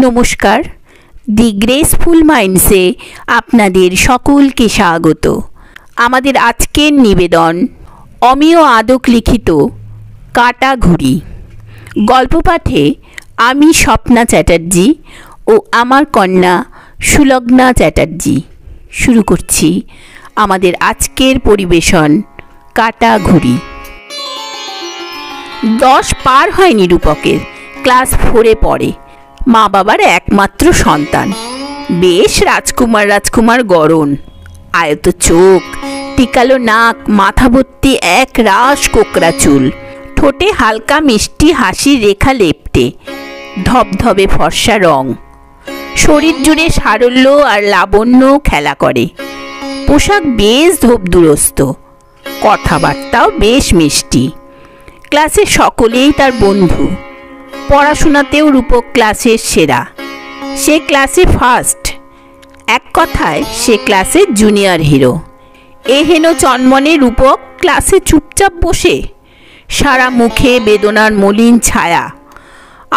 নমস্কার, দি গ্রেসফুল মাইন্ডসে আপনাদের সকলকে স্বাগত। আমাদের আজকের নিবেদন অমিয় আদক লিখিত কাটা ঘুড়ি। গল্প পাঠে আমি স্বপ্না চ্যাটার্জি ও আমার কন্যা সুলগ্না চ্যাটার্জি। শুরু করছি আমাদের আজকের পরিবেশন কাটা ঘুড়ি। 10 পার হয়নি রূপকের, ক্লাস 4-এ পড়ে। মা বাবার একমাত্র সন্তান, বেশ রাজকুমার গড়ন, আয়ত চোখ, টিকালো নাক, মাথা ভর্তি এক রাশ কোকড়া চুল, ঠোঁটে হালকা মিষ্টি হাসির রেখা লেপ্টে, ধবধবে ফর্সা রং, শরীর জুড়ে সারল্য আর লাবণ্য খেলা করে। পোশাক বেশ ধোপদুরস্ত, কথাবার্তাও বেশ মিষ্টি। ক্লাসে সকলেই তার বন্ধু। পড়াশোনাতেও রূপক ক্লাসের সেরা, সে ক্লাসে ফার্স্ট। এক কথায় সে ক্লাসের জুনিয়র হিরো। এ হেন চনমনে রূপক ক্লাসে চুপচাপ বসে, সারা মুখে বেদনার মলিন ছায়া,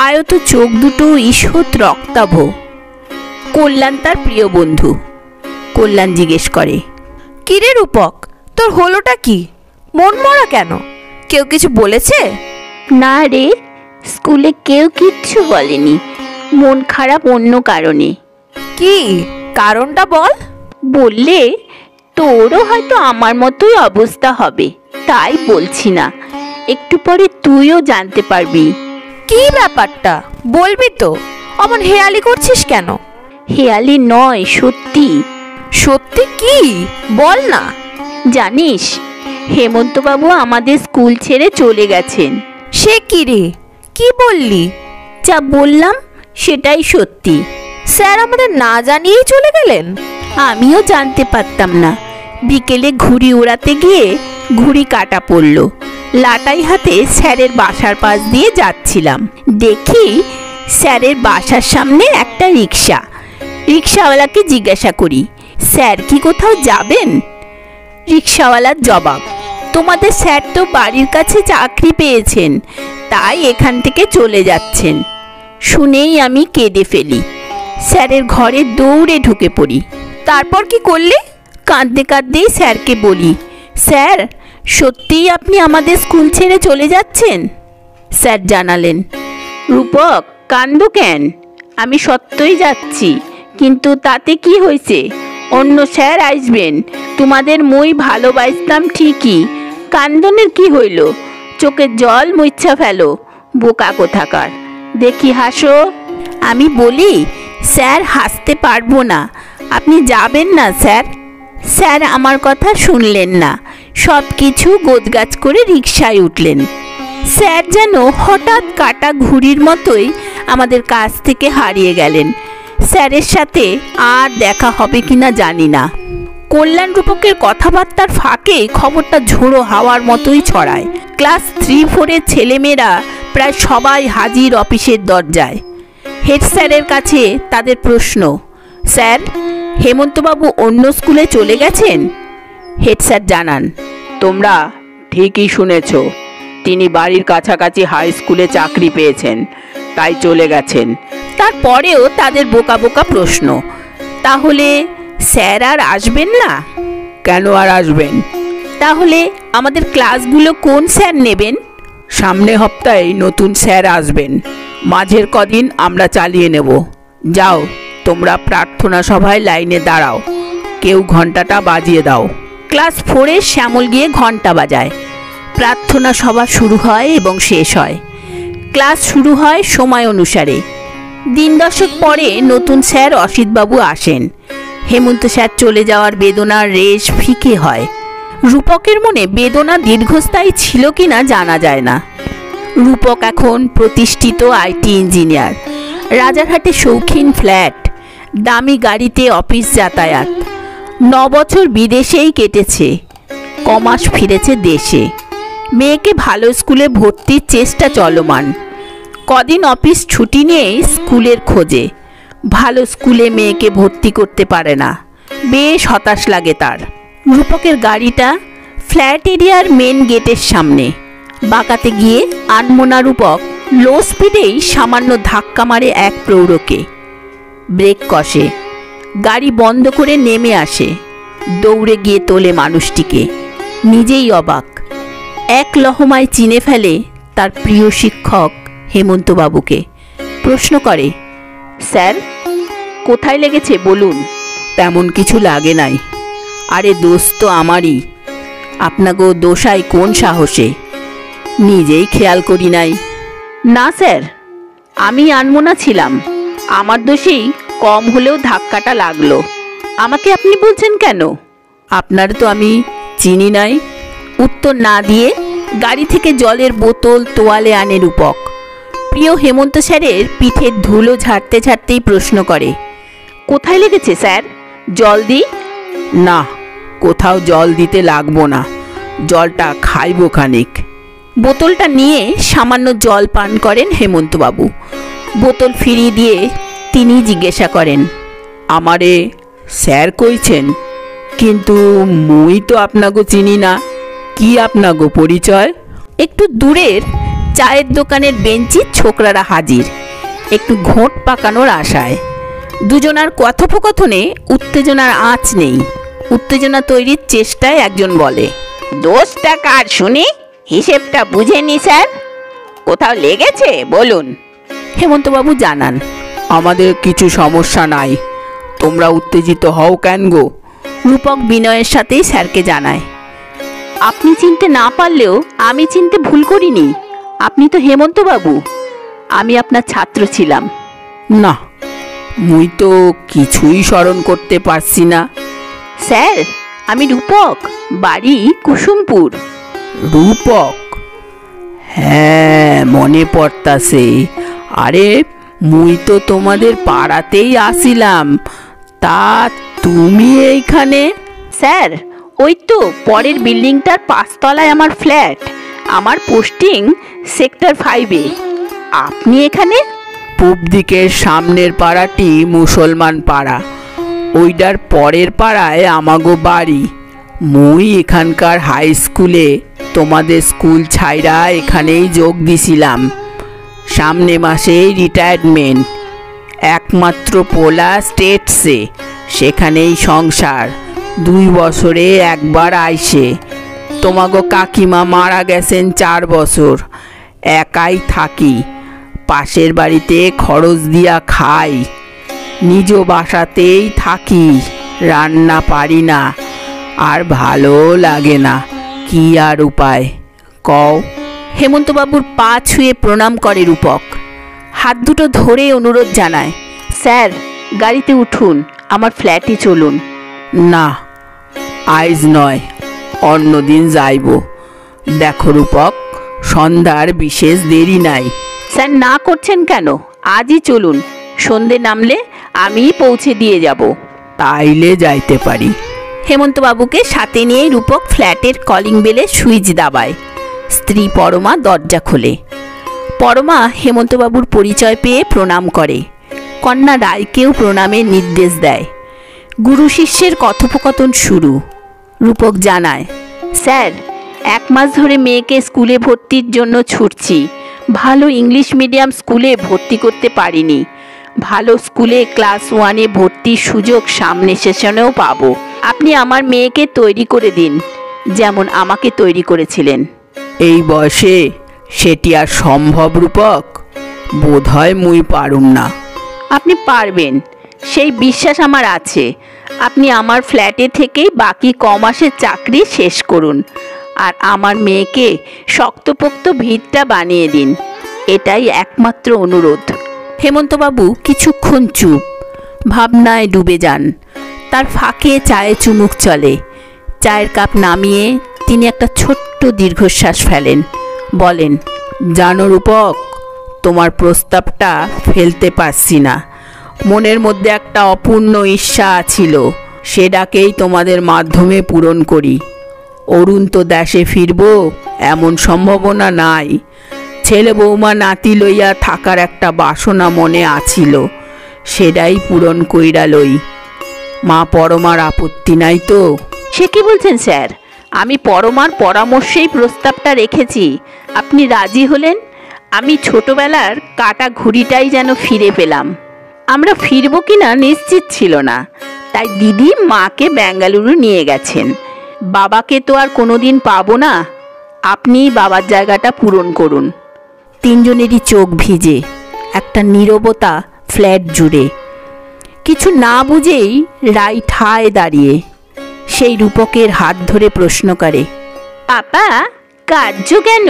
আয়ত চোখ দুটো ঈষৎ রক্তাভ। কল্যাণ তার প্রিয় বন্ধু। কল্যাণ জিজ্ঞেস করে, কিরে রূপক, তোর হলোটা কি? মন মরা কেন? কেউ কিছু বলেছে? না রে, স্কুলে কেউ কিচ্ছু বলেনি, মন খারাপ অন্য কারণে। কি কারণটা বল। বললে তোরও হয়তো আমার মতোই অবস্থা হবে, তাই বলছি না, একটু পরে তুইও জানতে পারবি। কি ব্যাপারটা বলবি তো? অমন হেয়ালি করছিস কেন? হেয়ালি নয়, সত্যি। সত্যি কি বল না। জানিস, হেমন্তবাবু আমাদের স্কুল ছেড়ে চলে গেছেন। সে কি রে, কি বললি? যা বললাম সেটাই সত্যি। স্যার আমাদের না জানিয়েই চলে গেলেন? আমিও জানতে পারতাম না। বিকেলে ঘুড়ি ওড়াতে গিয়ে ঘুড়ি কাটা পড়ল। লাটাই হাতে স্যারের বাসার পাশ দিয়ে যাচ্ছিলাম, দেখি স্যারের বাসার সামনে একটা রিক্সা। রিক্সাওয়ালাকে জিজ্ঞাসা করি, স্যার কি কোথাও যাবেন? রিক্সাওয়ালার জবাব, তোমাদের স্যার তো বাড়ির কাছে চাকরি পেয়েছেন, তাই এখান থেকে চলে যাচ্ছেন। শুনেই আমি কেঁদে ফেলি। স্যারের ঘরে দৌড়ে ঢুকে পড়ি। তারপর কি করলে? কাঁদতে কাঁদতেই স্যারকে বলি, স্যার সত্যিই আপনি আমাদের স্কুল ছেড়ে চলে যাচ্ছেন? স্যার জানালেন, রূপক কান্দো কেন, আমি সত্যই যাচ্ছি, কিন্তু তাতে কি হয়েছে, অন্য স্যার আসবেন, তোমাদের মই ভালোবাসতাম ঠিকই, কান্দনের কি হইল, চোখের জল মুইচ্ছা ফেলো, বোকা কোথাকার, দেখি হাসো। আমি বলি, স্যার হাসতে পারবো না, আপনি যাবেন না স্যার। স্যার আমার কথা শুনলেন না, সব কিছু গোছগাছ করে রিকশায় উঠলেন। স্যার যেন হঠাৎ কাটা ঘুড়ির মতোই আমাদের কাছ থেকে হারিয়ে গেলেন। স্যারের সাথে আর দেখা হবে কিনা জানি না। কল্যাণ রূপকের কথাবার্তার ফাঁকে খবরটা ঝোড়ো হাওয়ার মতোই ছড়ায়। ক্লাস 3-4-এর ছেলেমেয়েরা প্রায় সবাই হাজির অফিসের দরজায়। হেড স্যারের কাছে তাদের প্রশ্ন, স্যার হেমন্তবাবু অন্য স্কুলে চলে গেছেন? হেড স্যার জানান, তোমরা ঠিকই শুনেছ, তিনি বাড়ির কাছাকাছি হাই স্কুলে চাকরি পেয়েছেন, তাই চলে গেছেন। তারপরেও তাদের বোকা বোকা প্রশ্ন, তাহলে স্যার আর আসবেন না? কেন আর আসবেন? তাহলে আমাদের ক্লাসগুলো কোন স্যার নেবেন? সামনে সপ্তাহে নতুন স্যার আসবেন, মাঝের কদিন আমরা চালিয়ে নেব। যাও, তোমরা প্রার্থনা সভায় লাইনে দাঁড়াও, কেউ ঘন্টাটা বাজিয়ে দাও। ক্লাস 4-এর শ্যামল গিয়ে ঘন্টা বাজায়। প্রার্থনা সভা শুরু হয় এবং শেষ হয়। ক্লাস শুরু হয় সময় অনুসারে। 10 দশক পরে নতুন স্যার অসিতবাবু আসেন। হেমন্ত স্যার চলে যাওয়ার বেদনার রেশ ফিকে হয়। রূপকের মনে বেদনা দীর্ঘস্থায়ী ছিল কিনা জানা যায় না। রূপক এখন প্রতিষ্ঠিত আইটি ইঞ্জিনিয়ার, রাজারহাটে শৌখিন ফ্ল্যাট, দামি গাড়িতে অফিস যাতায়াত। 9 বছর বিদেশেই কেটেছে, কমাস ফিরেছে দেশে। মেয়েকে ভালো স্কুলে ভর্তির চেষ্টা চলমান। কদিন অফিস ছুটি নিয়ে স্কুলের খোঁজে, ভালো স্কুলে মেয়েকে ভর্তি করতে পারে না, বেশ হতাশ লাগে তার। রূপকের গাড়িটা ফ্ল্যাট এরিয়ার মেন গেটের সামনে। বাঁকাতে গিয়ে আনমনা রূপক লো স্পিডেই সামান্য ধাক্কা মারে এক প্রৌঢ়কে। ব্রেক কষে, গাড়ি বন্ধ করে নেমে আসে, দৌড়ে গিয়ে তোলে মানুষটিকে। নিজেই অবাক, এক লহমায় চিনে ফেলে তার প্রিয় শিক্ষক হেমন্তবাবুকে। প্রশ্ন করে, স্যার কোথায় লেগেছে বলুন? তেমন কিছু লাগে নাই। আরে দোষ তো আমারই, আপনাকেও দোষাই কোন সাহসে? নিজেই খেয়াল করি নাই। না স্যার, আমি আনমনা ছিলাম, আমার দোষেই কম হলেও ধাক্কাটা লাগলো। আমাকে আপনি বলছেন কেন? আপনার তো আমি চিনি নাই। উত্তর না দিয়ে গাড়ি থেকে জলের বোতল তোয়ালে আনে রূপক। প্রিয় হেমন্ত স্যারের পিঠের ধুলো ঝাড়তে ঝাড়তেই প্রশ্ন করে, কোথায় লেগেছে স্যার? জল দিই? না, কোথাও জল দিতে লাগবো না, জলটা খাইবো খানিক। বোতলটা নিয়ে সামান্য জল পান করেন হেমন্তবাবু। বোতল ফিরিয়ে দিয়ে তিনি জিজ্ঞাসা করেন, আমারে স্যার কইছেন? কিন্তু মুই তো আপনাকে চিনি না, কি আপনাকে পরিচয়? একটু দূরের চায়ের দোকানের বেঞ্চি ছোকরারা হাজির, একটু ঘোঁট পাকানোর আশায়। দুজনার কথোপকথনে উত্তেজনার আঁচ নেই। উত্তেজনা তৈরির চেষ্টায় একজন বলে, দোষটা কার শুনি, হিসেবটা বুঝে নি স্যার। কোথাও লেগেছে বলুন। হেমন্তবাবু জানান, আমাদের কিছু সমস্যা নাই, তোমরা উত্তেজিত হও কেন গো? রূপক বিনয়ের সাথেই স্যারকে জানায়, আপনি চিনতে না পারলেও আমি চিনতে ভুল করিনি। আপনি তো হেমন্তবাবু, আমি আপনার ছাত্র ছিলাম। না, মুই তো কিছুই স্মরণ করতে পারছি না। স্যার, আমি রূপক, বাড়ি কুসুমপুর। রূপক? হ্যাঁ, মনে পড়তাছে। আরে মুই তো তোমাদের পাড়াতেই আসিলাম, তা তুমি এইখানে? স্যার, ওই তো পরের বিল্ডিংটার 5 তলায় আমার ফ্ল্যাট। আমার পোস্টিং সেক্টর 5-এ। আপনি এখানে? পূব দিকের সামনের পাড়াটি মুসলমান পাড়া, ওইটার পরের পাড়ায় আমাগো বাড়ি। মুই এখানকার হাই স্কুলে তোমাদের স্কুল ছাইরা এখানেই যোগ দিছিলাম। সামনে মাসেই রিটায়ারমেন্ট। একমাত্র পোলা স্টেটসে, সেখানেই সংসার। 2 বছরে একবার আইসে। তোমাগো কাকিমা মারা গেছেন 4 বছর। একাই থাকি, পাশের বাড়িতে খরচ দিয়া খাই, নিজ বাসাতেই থাকি। রান্না পারি না, আর ভালো লাগে না, কি আর উপায় কও? হেমন্তবাবুর পা ছুঁয়ে প্রণাম করে রূপক। হাত দুটো ধরে অনুরোধ জানায়, স্যার গাড়িতে উঠুন, আমার ফ্ল্যাটে চলুন। না, আইজ নয়, অন্যদিন যাইব। দেখো রূপক, সন্ধ্যার বিশেষ দেরি নাই। স্যার না করছেন কেন? আজই চলুন, সন্ধে নামলে আমিই পৌঁছে দিয়ে যাব। তাইলে যাইতে পারি। হেমন্তবাবুকে সাথে নিয়ে রূপক ফ্ল্যাটের কলিং বেলে সুইচ দাবায়। স্ত্রী পরমা দরজা খোলে। পরমা হেমন্তবাবুর পরিচয় পেয়ে প্রণাম করে। কন্যা রায়কেও প্রণামের নির্দেশ দেয়। গুরু শিষ্যের কথোপকথন শুরু। রূপক জানায়, স্যার 1 মাস ধরে মেয়েকে স্কুলে ভর্তির জন্য ছুটছি। ভালো ইংলিশ মিডিয়াম স্কুলে ভর্তি করতে পারিনি। ভালো স্কুলে ক্লাস 1-এ ভর্তির সুযোগ সামনে সেশনেও পাবো। আপনি আমার মেয়েকে তৈরি করে দিন, যেমন আমাকে তৈরি করেছিলেন। এই বয়সে সেটি আর সম্ভব রূপক? বোধহয় মুই পারুম না। আপনি পারবেন, সেই বিশ্বাস আমার আছে। আপনি আমার ফ্ল্যাটে থেকেই বাকি কমাসের চাকরি শেষ করুন, আর আমার মেয়েকে শক্তপোক্ত ভিতটা বানিয়ে দিন, এটাই একমাত্র অনুরোধ। হেমন্তবাবু কিছুক্ষণ চুপ, ভাবনায় ডুবে যান। তার ফাঁকে চায়ে চুমুক চলে। চায়ের কাপ নামিয়ে তিনি একটা ছোট্ট দীর্ঘশ্বাস ফেলেন, বলেন, জানো রূপক, তোমার প্রস্তাবটা ফেলতে পারছি না। মনের মধ্যে একটা অপূর্ণ ঈর্ষা ছিল, সেটাকেই তোমাদের মাধ্যমে পূরণ করি। অরুণ তো দেশে ফিরব এমন সম্ভাবনা নাই। ছেলে বৌমা নাতি লইয়া থাকার একটা বাসনা মনে আছিল, সেটাই পূরণ কইরা লই। মা পরমার আপত্তি নাই তো? সে কি বলছেন স্যার, আমি পরমার পরামর্শেই প্রস্তাবটা রেখেছি। আপনি রাজি হলেন। আমি ছোটবেলার কাটা ঘুড়িটাই যেন ফিরে পেলাম। আমরা ফিরবো কিনা নিশ্চিত ছিল না, তাই দিদি মাকে বেঙ্গালুরু নিয়ে গেছেন। বাবাকে তো আর কোনোদিন পাবো না, আপনিই বাবার জায়গাটা পূরণ করুন। তিনজনেরই চোখ ভিজে, একটা নীরবতা ফ্ল্যাট জুড়ে। কিছু না বুঝেই রাই ঠায় দাঁড়িয়ে সেই রূপকের হাত ধরে প্রশ্ন করে, পাপা কার্য কেন?